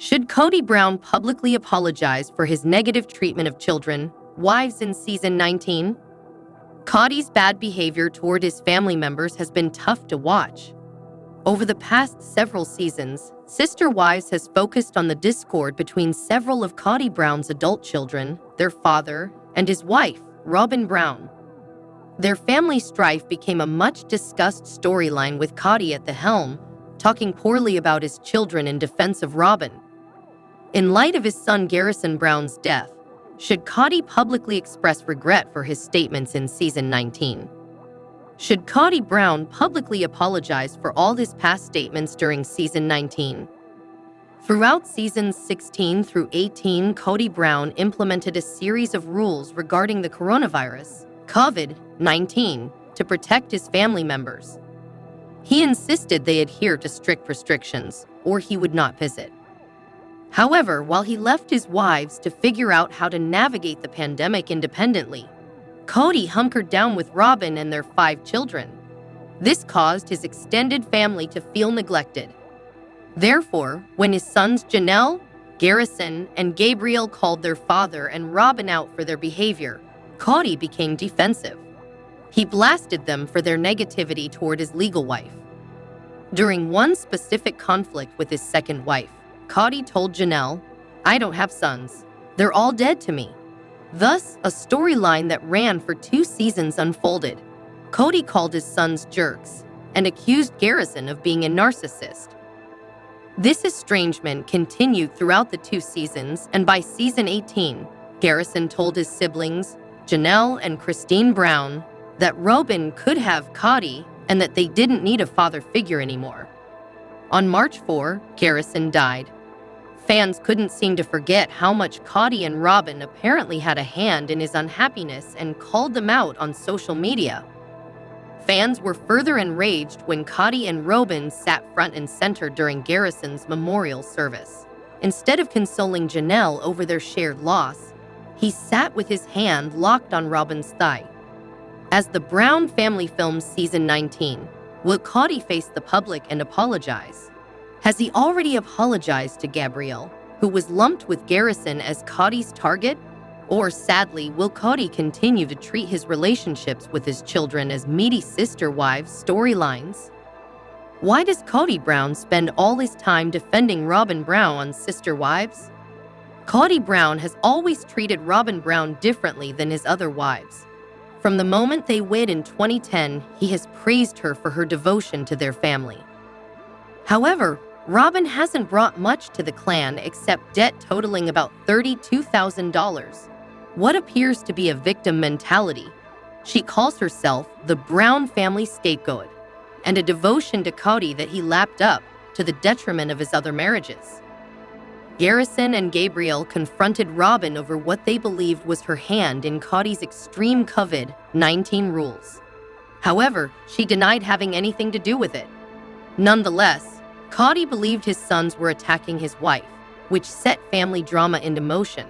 Should Kody Brown publicly apologize for his negative treatment of children, wives in season 19? Kody's bad behavior toward his family members has been tough to watch. Over the past several seasons, Sister Wives has focused on the discord between several of Kody Brown's adult children, their father, and his wife, Robyn Brown. Their family strife became a much-discussed storyline with Kody at the helm, talking poorly about his children in defense of Robyn. In light of his son Garrison Brown's death, should Kody publicly express regret for his statements in season 19? Should Kody Brown publicly apologize for all his past statements during season 19? Throughout seasons 16 through 18, Kody Brown implemented a series of rules regarding the coronavirus, COVID-19, to protect his family members. He insisted they adhere to strict restrictions, or he would not visit. However, while he left his wives to figure out how to navigate the pandemic independently, Kody hunkered down with Robyn and their 5 children. This caused his extended family to feel neglected. Therefore, when his sons JANELLE, Garrison, and Gabriel called their father and Robyn out for their behavior, Kody became defensive. He blasted them for their negativity toward his legal wife. During one specific conflict with his second wife, Kody told JANELLE, "I don't have sons. They're all dead to me." Thus, a storyline that ran for 2 seasons unfolded. Kody called his sons jerks and accused Garrison of being a narcissist. This estrangement continued throughout the 2 seasons, and by season 18, Garrison told his siblings, JANELLE and Christine Brown, that Robyn could have Kody and that they didn't need a father figure anymore. On March 4, Garrison died. Fans couldn't seem to forget how much Kody and Robyn apparently had a hand in his unhappiness and called them out on social media. Fans were further enraged when Kody and Robyn sat front and center during Garrison's memorial service. Instead of consoling JANELLE over their shared loss, he sat with his hand locked on Robyn's thigh. As the Brown family films season 19, will Kody face the public and apologize? Has he already apologized to Gabriel, who was lumped with Garrison as Kody's target? Or sadly, will Kody continue to treat his relationships with his children as meaty sister wives storylines? Why does Kody Brown spend all his time defending Robyn Brown on Sister Wives? Kody Brown has always treated Robyn Brown differently than his other wives. From the moment they wed in 2010, he has praised her for her devotion to their family. However, Robyn hasn't brought much to the clan except debt totaling about $32,000. What appears to be a victim mentality. She calls herself the Brown family scapegoat, and a devotion to Kody that he lapped up to the detriment of his other marriages. Garrison and Gabriel confronted Robyn over what they believed was her hand in Kody's extreme COVID-19 rules. However, she denied having anything to do with it. Nonetheless, Kody believed his sons were attacking his wife, which set family drama into motion.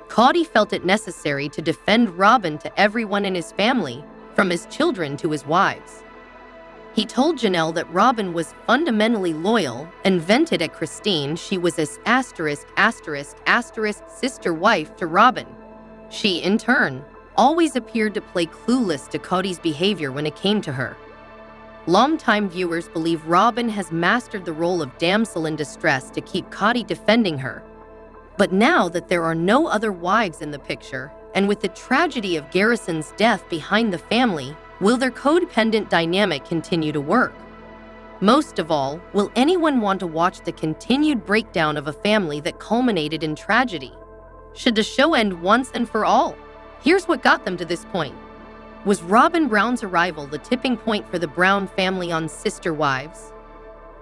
Kody felt it necessary to defend Robyn to everyone in his family, from his children to his wives. He told JANELLE that Robyn was fundamentally loyal and vented at Christine she was a **** sister wife to Robyn. She, in turn, always appeared to play clueless to Kody's behavior when it came to her. Longtime viewers believe Robyn has mastered the role of damsel in distress to keep Kody defending her. But now that there are no other wives in the picture, and with the tragedy of Garrison's death behind the family, will their codependent dynamic continue to work? Most of all, will anyone want to watch the continued breakdown of a family that culminated in tragedy? Should the show end once and for all? Here's what got them to this point. Was Robyn Brown's arrival the tipping point for the Brown family on Sister Wives?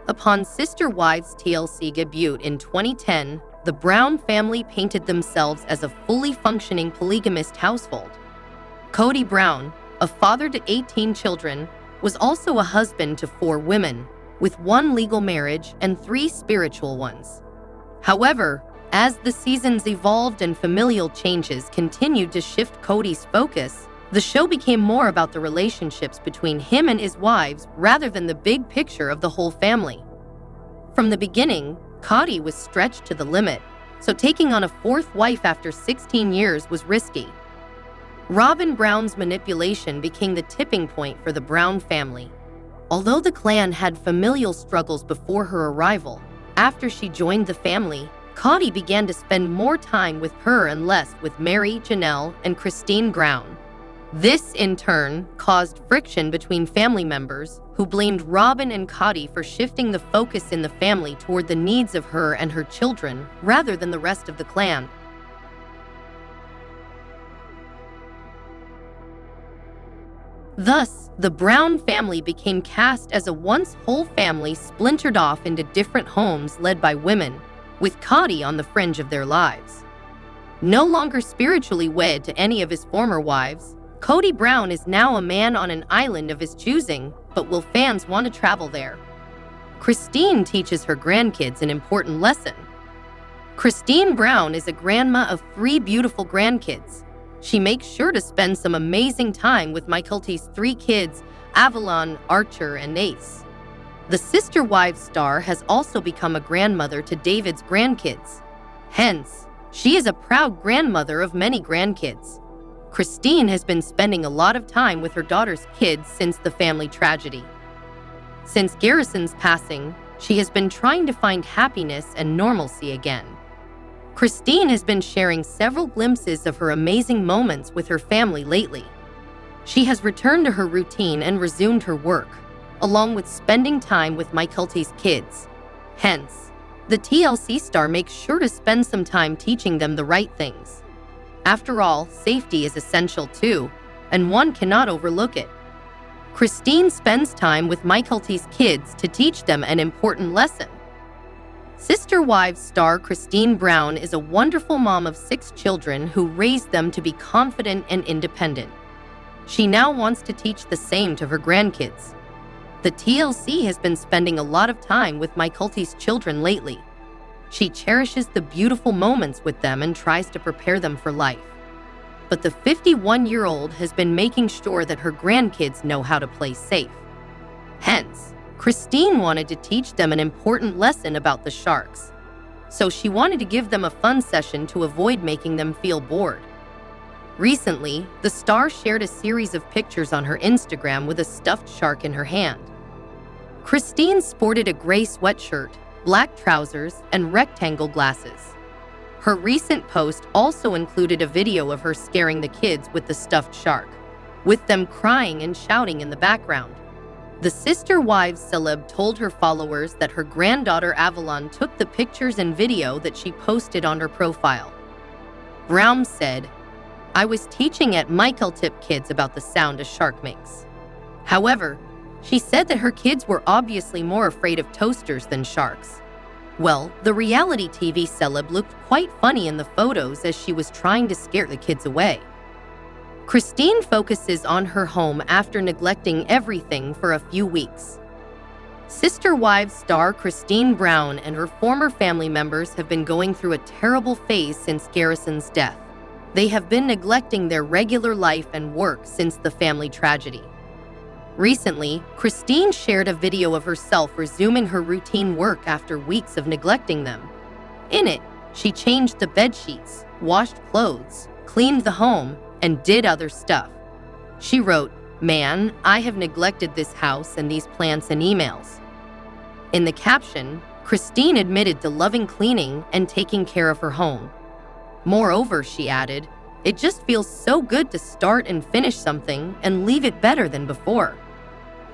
Upon Sister Wives TLC debut in 2010, the Brown family painted themselves as a fully functioning polygamist household. Kody Brown, a father to 18 children, was also a husband to 4 women, with 1 legal marriage and 3 spiritual ones. However, as the seasons evolved and familial changes continued to shift Kody's focus, the show became more about the relationships between him and his wives rather than the big picture of the whole family. From the beginning, Kody was stretched to the limit, so taking on a fourth wife after 16 years was risky. Robyn Brown's manipulation became the tipping point for the Brown family. Although the clan had familial struggles before her arrival, after she joined the family, Kody began to spend more time with her and less with Mary, Janelle, and Christine Brown. This, in turn, caused friction between family members who blamed Robyn and Kody for shifting the focus in the family toward the needs of her and her children rather than the rest of the clan. Thus, the Brown family became cast as a once whole family splintered off into different homes led by women, with Kody on the fringe of their lives. No longer spiritually wed to any of his former wives, Kody Brown is now a man on an island of his choosing, but will fans want to travel there? Christine teaches her grandkids an important lesson. Christine Brown is a grandma of 3 beautiful grandkids. She makes sure to spend some amazing time with Mykelti's 3 kids, Avalon, Archer, and Ace. The Sister Wives star has also become a grandmother to David's grandkids. Hence, she is a proud grandmother of many grandkids. Christine has been spending a lot of time with her daughter's kids since the family tragedy. Since Garrison's passing, she has been trying to find happiness and normalcy again. Christine has been sharing several glimpses of her amazing moments with her family lately. She has returned to her routine and resumed her work, along with spending time with Mykelti's kids. Hence, the TLC star makes sure to spend some time teaching them the right things. After all, safety is essential too, and one cannot overlook it. Christine spends time with Mykelti's kids to teach them an important lesson. Sister Wives star Christine Brown is a wonderful mom of 6 children who raised them to be confident and independent. She now wants to teach the same to her grandkids. The TLC has been spending a lot of time with Mykelti's children lately. She cherishes the beautiful moments with them and tries to prepare them for life. But the 51-year-old has been making sure that her grandkids know how to play safe. Hence, Christine wanted to teach them an important lesson about the sharks. So she wanted to give them a fun session to avoid making them feel bored. Recently, the star shared a series of pictures on her Instagram with a stuffed shark in her hand. Christine sported a gray sweatshirt, black trousers, and rectangle glasses. Her recent post also included a video of her scaring the kids with the stuffed shark, with them crying and shouting in the background. The Sister Wives celeb told her followers that her granddaughter Avalon took the pictures and video that she posted on her profile. Brown said, "I was teaching at Mykelti kids about the sound a shark makes." However, she said that her kids were obviously more afraid of toasters than sharks. Well, the reality TV celeb looked quite funny in the photos as she was trying to scare the kids away. Christine focuses on her home after neglecting everything for a few weeks. Sister Wives star Christine Brown and her former family members have been going through a terrible phase since Garrison's death. They have been neglecting their regular life and work since the family tragedy. Recently, Christine shared a video of herself resuming her routine work after weeks of neglecting them. In it, she changed the bed sheets, washed clothes, cleaned the home, and did other stuff. She wrote, "Man, I have neglected this house and these plants and emails." In the caption, Christine admitted to loving cleaning and taking care of her home. Moreover, she added, "It just feels so good to start and finish something and leave it better than before."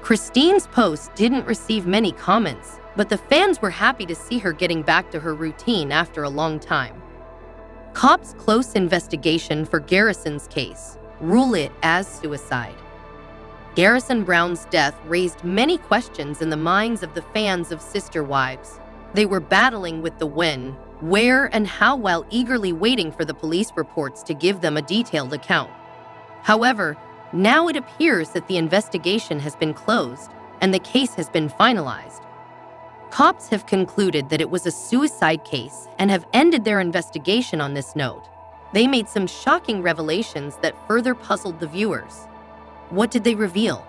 Christine's post didn't receive many comments, but the fans were happy to see her getting back to her routine after a long time. Cops' close investigation for Garrison's case rule it as suicide. Garrison Brown's death raised many questions in the minds of the fans of Sister Wives. They were battling with the when, where, and how while eagerly waiting for the police reports to give them a detailed account. However, now it appears that the investigation has been closed and the case has been finalized. Cops have concluded that it was a suicide case and have ended their investigation on this note. They made some shocking revelations that further puzzled the viewers. What did they reveal?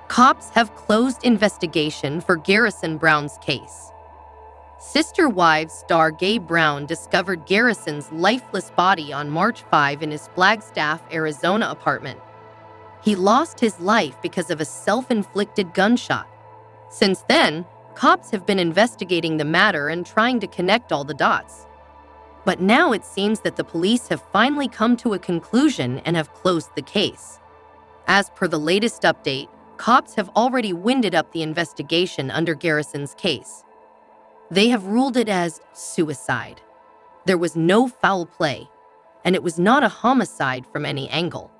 Cops have closed investigation for Garrison Brown's case. Sister Wives star Gabe Brown discovered Garrison's lifeless body on March 5 in his Flagstaff, Arizona apartment. He lost his life because of a self-inflicted gunshot. Since then, cops have been investigating the matter and trying to connect all the dots. But now it seems that the police have finally come to a conclusion and have closed the case. As per the latest update, cops have already winded up the investigation under Garrison's case. They have ruled it as suicide. There was no foul play, and it was not a homicide from any angle.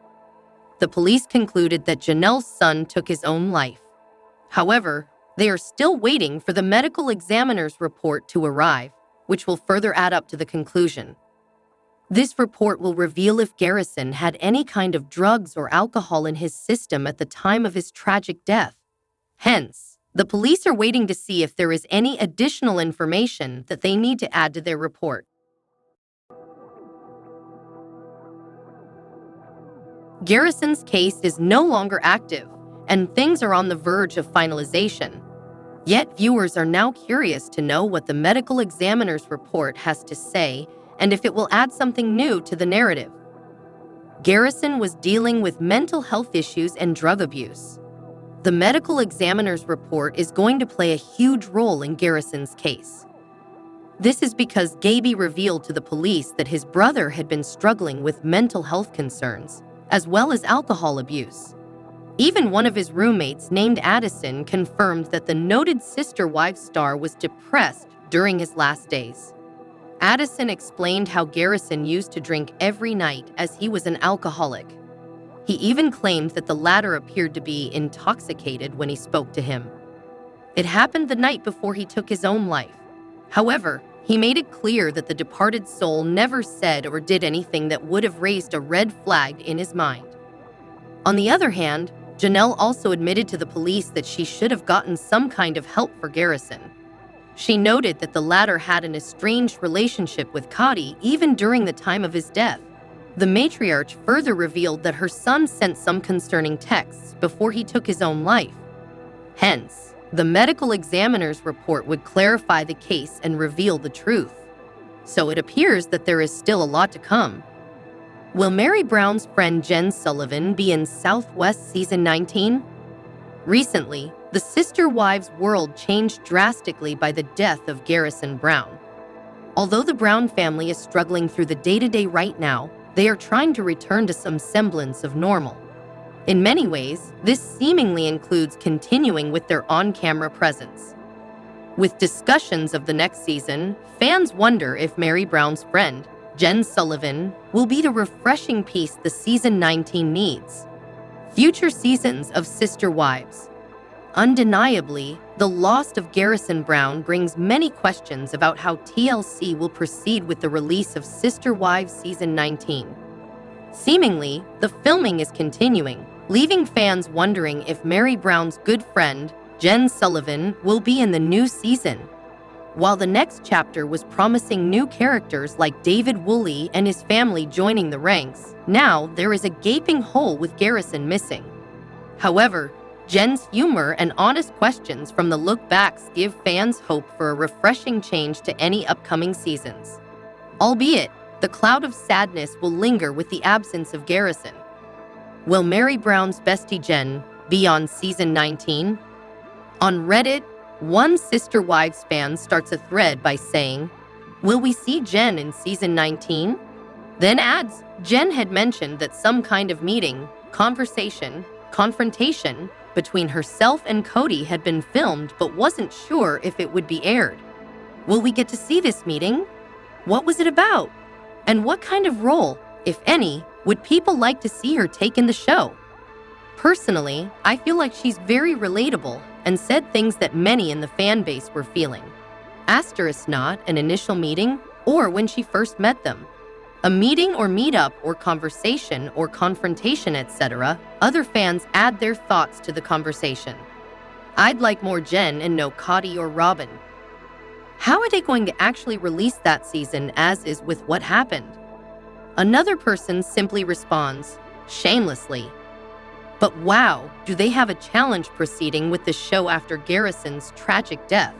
The police concluded that Janelle's son took his own life. However, they are still waiting for the medical examiner's report to arrive, which will further add up to the conclusion. This report will reveal if Garrison had any kind of drugs or alcohol in his system at the time of his tragic death. Hence, the police are waiting to see if there is any additional information that they need to add to their report. Garrison's case is no longer active, and things are on the verge of finalization. Yet viewers are now curious to know what the medical examiner's report has to say and if it will add something new to the narrative. Garrison was dealing with mental health issues and drug abuse. The medical examiner's report is going to play a huge role in Garrison's case. This is because Gaby revealed to the police that his brother had been struggling with mental health concerns, as well as alcohol abuse. Even one of his roommates, named Addison, confirmed that the noted Sister Wives star was depressed during his last days. Addison explained how Garrison used to drink every night as he was an alcoholic. He even claimed that the latter appeared to be intoxicated when he spoke to him. It happened the night before he took his own life. However, he made it clear that the departed soul never said or did anything that would have raised a red flag in his mind. On the other hand, Janelle also admitted to the police that she should have gotten some kind of help for Garrison. She noted that the latter had an estranged relationship with Kody even during the time of his death. The matriarch further revealed that her son sent some concerning texts before he took his own life. Hence, the medical examiner's report would clarify the case and reveal the truth. So it appears that there is still a lot to come. Will Mary Brown's friend Jen Sullivan be in Southwest Season 19? Recently, the Sister Wives world changed drastically by the death of Garrison Brown. Although the Brown family is struggling through the day-to-day right now, they are trying to return to some semblance of normal. In many ways, this seemingly includes continuing with their on-camera presence. With discussions of the next season, fans wonder if Mary Brown's friend, Jen Sullivan, will be the refreshing piece the Season 19 needs. Future seasons of Sister Wives. Undeniably, the loss of Garrison Brown brings many questions about how TLC will proceed with the release of Sister Wives Season 19. Seemingly, the filming is continuing, leaving fans wondering if Mary Brown's good friend, Jen Sullivan, will be in the new season. While the next chapter was promising new characters like David Woolley and his family joining the ranks, now there is a gaping hole with Garrison missing. However, Jen's humor and honest questions from the look-backs give fans hope for a refreshing change to any upcoming seasons. Albeit, the cloud of sadness will linger with the absence of Garrison. Will Mary Brown's bestie Jen be on Season 19? On Reddit, one Sister Wives fan starts a thread by saying, "Will we see Jen in Season 19? Then adds, Jen had mentioned that some kind of meeting, conversation, confrontation between herself and Kody had been filmed but wasn't sure if it would be aired. Will we get to see this meeting? What was it about? And what kind of role, if any, would people like to see her take in the show?" Personally, I feel like she's very relatable and said things that many in the fan base were feeling. Asterisk not an initial meeting or when she first met them. A meeting or meetup or conversation or confrontation, etc., other fans add their thoughts to the conversation. I'd like more Jen and no Kody or Robin. How are they going to actually release that season as is with what happened? Another person simply responds, shamelessly. But wow, do they have a challenge proceeding with the show after Garrison's tragic death?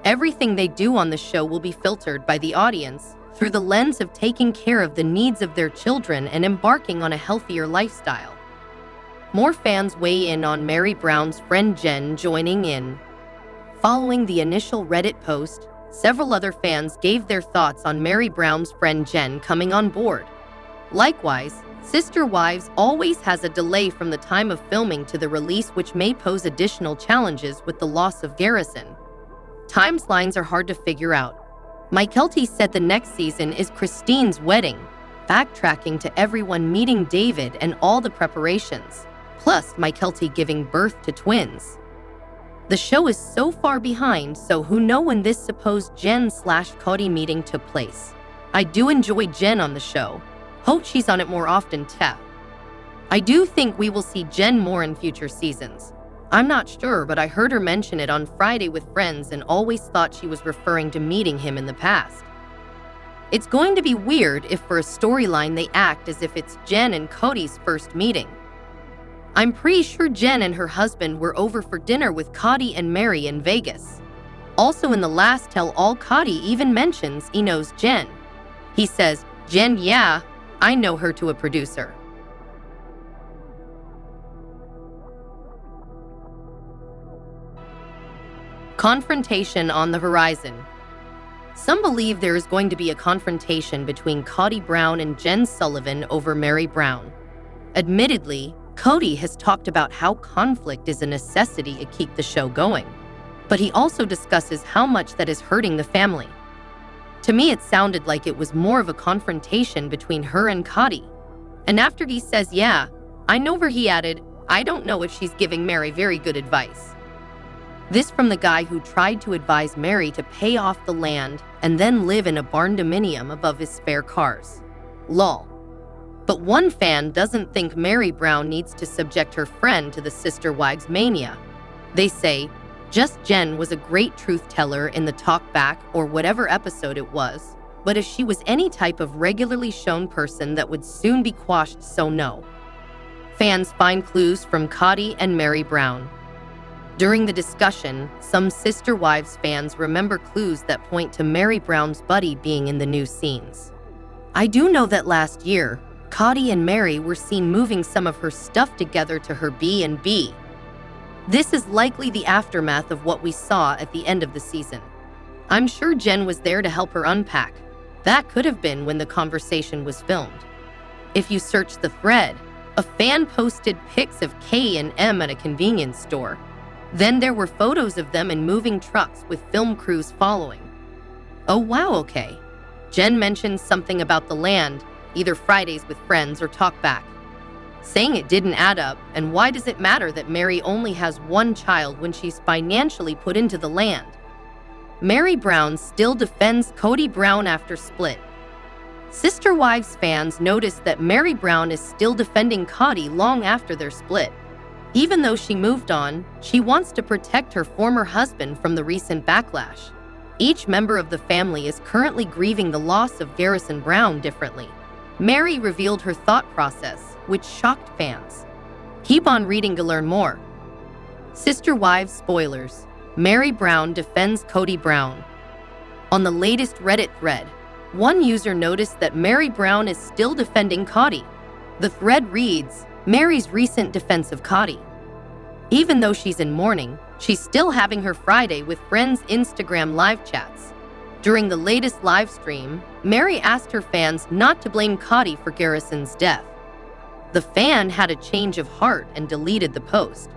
Everything they do on the show will be filtered by the audience through the lens of taking care of the needs of their children and embarking on a healthier lifestyle. More fans weigh in on Meri Brown's friend Jen joining in. Following the initial Reddit post, several other fans gave their thoughts on Meri Brown's friend Jen coming on board. Likewise, Sister Wives always has a delay from the time of filming to the release, which may pose additional challenges with the loss of Garrison. Timelines are hard to figure out. Mykelti said the next season is Christine's wedding, backtracking to everyone meeting David and all the preparations, plus Mykelti giving birth to twins. The show is so far behind, so who knows when this supposed Jen/Kody meeting took place. I do enjoy Jen on the show. Hope she's on it more often too. I do think we will see Jen more in future seasons. I'm not sure, but I heard her mention it on Friday with friends and always thought she was referring to meeting him in the past. It's going to be weird if for a storyline they act as if it's Jen and Kody's first meeting. I'm pretty sure Jen and her husband were over for dinner with Kody and Meri in Vegas. Also in the last tell-all, Kody even mentions he knows Jen. He says, "Jen, yeah, I know her," to a producer. Confrontation on the horizon. Some believe there is going to be a confrontation between Kody Brown and Jen Sullivan over Meri Brown. Admittedly, Kody has talked about how conflict is a necessity to keep the show going, but he also discusses how much that is hurting the family. To me, it sounded like it was more of a confrontation between her and Kody. And after he says, "Yeah, I know her," he added, "I don't know if she's giving Meri very good advice." This from the guy who tried to advise Meri to pay off the land and then live in a barn dominium above his spare cars. Lol. But one fan doesn't think Meri Brown needs to subject her friend to the Sister Wives mania. They say, just Jen was a great truth teller in the talk back or whatever episode it was, but if she was any type of regularly shown person that would soon be quashed, so no. Fans find clues from Kody and Meri Brown. During the discussion, some Sister Wives fans remember clues that point to Meri Brown's buddy being in the new scenes. I do know that last year, Kody and Meri were seen moving some of her stuff together to her B&B. This is likely the aftermath of what we saw at the end of the season. I'm sure Jen was there to help her unpack. That could have been when the conversation was filmed. If you search the thread, a fan posted pics of K and M at a convenience store. Then there were photos of them in moving trucks with film crews following. Oh wow, okay. Jen mentioned something about the land, either Fridays with friends or talkback, saying it didn't add up, and why does it matter that Meri only has one child when she's financially put into the land? Meri Brown still defends Kody Brown after split. Sister Wives fans noticed that Meri Brown is still defending Kody long after their split. Even though she moved on, she wants to protect her former husband from the recent backlash. Each member of the family is currently grieving the loss of Garrison Brown differently. Meri revealed her thought process, which shocked fans. Keep on reading to learn more. Sister Wives spoilers. Meri Brown defends Kody Brown. On the latest Reddit thread, one user noticed that Meri Brown is still defending Kody. The thread reads, Meri's recent defense of Kody. Even though she's in mourning, she's still having her Friday with friends Instagram live chats. During the latest live stream, Meri asked her fans not to blame Kody for Garrison's death. The fan had a change of heart and deleted the post.